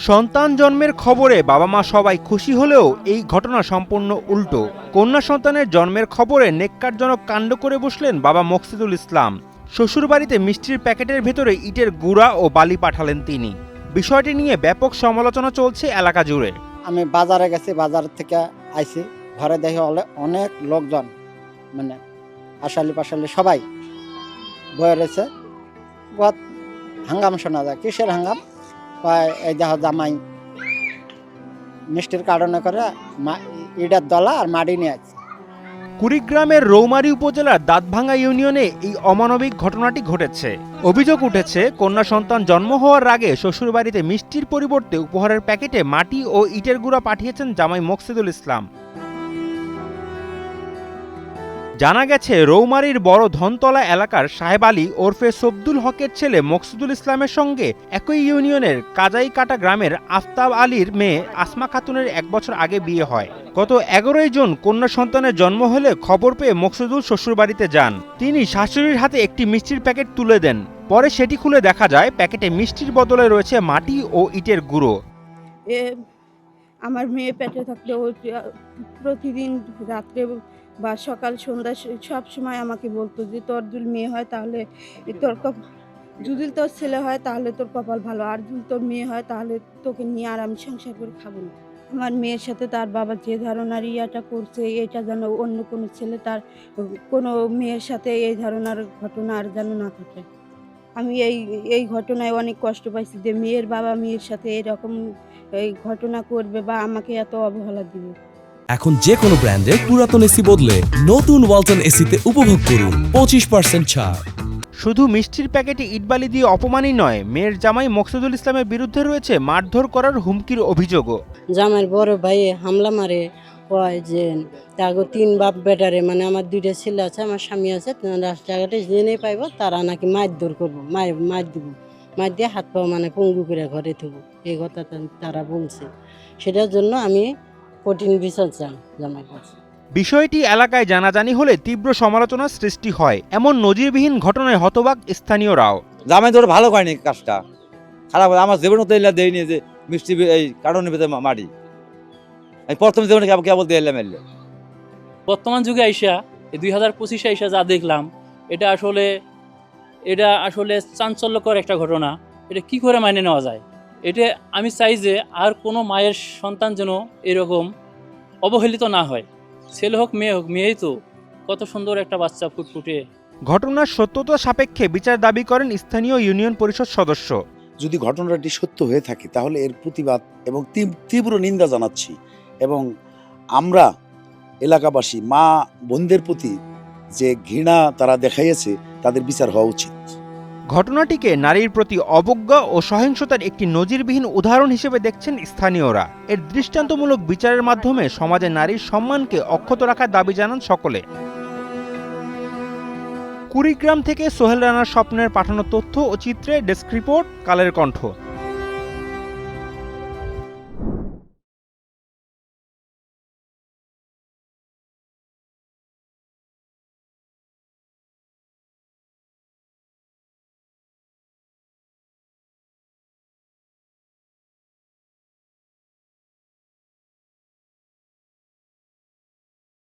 সন্তান জন্মের খবরে বাবা মা সবাই খুশি হলেও এই ঘটনা সম্পূর্ণ উল্টো। কন্যা সন্তানের জন্মের খবরে নেক্কারজনক কাণ্ড করে বসলেন বাবা মকসুদুল ইসলাম। শ্বশুরবাড়িতে মিষ্টির প্যাকেটের ভেতরে ইটের গুঁড়া ও বালি পাঠালেন তিনি। বিষয়টি নিয়ে ব্যাপক সমালোচনা চলছে এলাকা জুড়ে। আমি বাজারে গেছি, বাজার থেকে আইছি, ঘরে দেখি অনেক লোকজন, মানে আশালি পাশালি সবাই বয়ে রয়েছে। বহুত হাঙ্গাম শোনা যায়। কিসের হাঙ্গাম? এই দেহ জামাই মিষ্টির কারণে করে ইটের দলা আর মাটি নিয়ে আসছে। কুড়িগ্রামের রৌমারী উপজেলার দাঁতভাঙ্গা ইউনিয়নে এই অমানবিক ঘটনাটি ঘটেছে। অভিযোগ উঠেছে, কন্যা সন্তান জন্ম হওয়ার আগে শ্বশুরবাড়িতে মিষ্টির পরিবর্তে উপহারের প্যাকেটে মাটি ও ইটের গুঁড়া পাঠিয়েছেন জামাই মকসুদুল ইসলাম। জানা গেছে, রৌমারীর বড় ধনতলা এলাকার সাহেব আলী ওরফে সবদুল হকের ছেলে মকসুদুল ইসলামের সঙ্গে একই ইউনিয়নের কাজাইকাটা গ্রামের আফতাব আলীর মেয়ে আসমা খাতুনের 1 বছর আগে বিয়ে হয়। গত 11 জুন কন্যা সন্তানের জন্ম হলে খবর পেয়ে মকসুদুল শ্বশুরবাড়িতে যান। তিনি শাশুড়ির হাতে একটি মিষ্টির প্যাকেট তুলে দেন। পরে সেটি খুলে দেখা যায় প্যাকেটে মিষ্টির বদলে রয়েছে মাটি ও ইটের গুঁড়ো। আমার মেয়ে পেটে থাকলে ও প্রতিদিন রাত্রে বা সকাল সন্ধ্যা সব সময় আমাকে বলতো যে তোর যদি মেয়ে হয় তাহলে যদি তোর ছেলে হয় তাহলে তোর কপাল ভালো, আর যদি তোর মেয়ে হয় তাহলে তোকে নিয়ে আর আমি সংসার করে খাবো না। আমার মেয়ের সাথে তার বাবা যে ধারণার ইয়াটা করছে, এটা যেন অন্য কোনো ছেলে তার কোনো মেয়ের সাথে এই ধরনের ঘটনা আর যেন না থাকে। আমি এই ঘটনায় অনেক কষ্ট পাইছি যে মেয়ের বাবা মেয়ের সাথে এরকম এই ঘটনা করবে বা আমাকে এত অবহেলা দিবে। এখন যে কোনো ব্র্যান্ডের পুরাতন এসি বদলে নতুন ওয়ালটন এসিতে উপভোগ করুন 25% ছাড়। শুধু মিষ্টির প্যাকেটে ইটবালি দিয়ে অপমানই নয়, মেয়ের জামাই মকসুদুল ইসলামের বিরুদ্ধে রয়েছে মারধর করার হুমকির অভিযোগও। জামাইয়ের বড় ভাই হামলা মারে, কয় যে তাগো 3 বাপ বেটারে, মানে আমার 2টা ছেলে আছে, আমার স্বামী আছে, রাস্তাঘাটে জেনে পাইব তারা নাকি মারধর করবো, মার দিব, মার দিয়ে হাত পাও মানে পঙ্গু করে ঘরে থুব, এই কথা তারা বলছে। সেটার জন্য আমি কঠিন বিচার চাই জামাই কাছে। বিষয়টি এলাকায় জানাজানি হলে তীব্র সমালোচনার সৃষ্টি হয়। এমন নজিরবিহীন ঘটনায় হতবাক স্থানীয়রাও। জামাই ধরে ভালো করেনি কাজটা, খারাপ। আমার জীবনে তো এলা দেয়নি যে মিষ্টি এই কারণে ভেতরে মারি। আমি প্রথম জীবনে কেবল দিয়ে এলাম। বর্তমান যুগে আইসা এই 2025 আইসা যা দেখলাম, এটা আসলে চাঞ্চল্যকর একটা ঘটনা। এটা কি করে মাইনে নেওয়া যায়? এটা আমি চাই যে আর কোনো মায়ের সন্তান যেন এরকম অবহেলিত না হয়। ছেলে হোক মেয়ে হোক, মেয়েই তো কত সুন্দর একটা বাচ্চা ফুটফুটে। ঘটনার সত্যতা সাপেক্ষে বিচার দাবি করেন স্থানীয় ইউনিয়ন পরিষদ সদস্য। যদি ঘটনাটি সত্য হয়ে থাকে তাহলে এর প্রতিবাদ এবং তীব্র নিন্দা জানাচ্ছি, এবং আমরা এলাকাবাসী মা বোনদের প্রতি যে ঘৃণা তারা দেখাইয়েছে তাদের বিচার হওয়া উচিত। ঘটনাটিকে নারীর প্রতি অবজ্ঞা ও সহিংসতার একটি নজিরবিহীন উদাহরণ হিসেবে দেখছেন স্থানীয়রা। এর দৃষ্টান্তমূলক বিচারের মাধ্যমে সমাজে নারীর সম্মানকে অক্ষত রাখার দাবি জানান সকলে। কুড়িগ্রাম থেকে সোহেল রানার স্বপ্নের পাঠানো তথ্য ও চিত্রে ডেস্ক রিপোর্ট, কালের কণ্ঠ।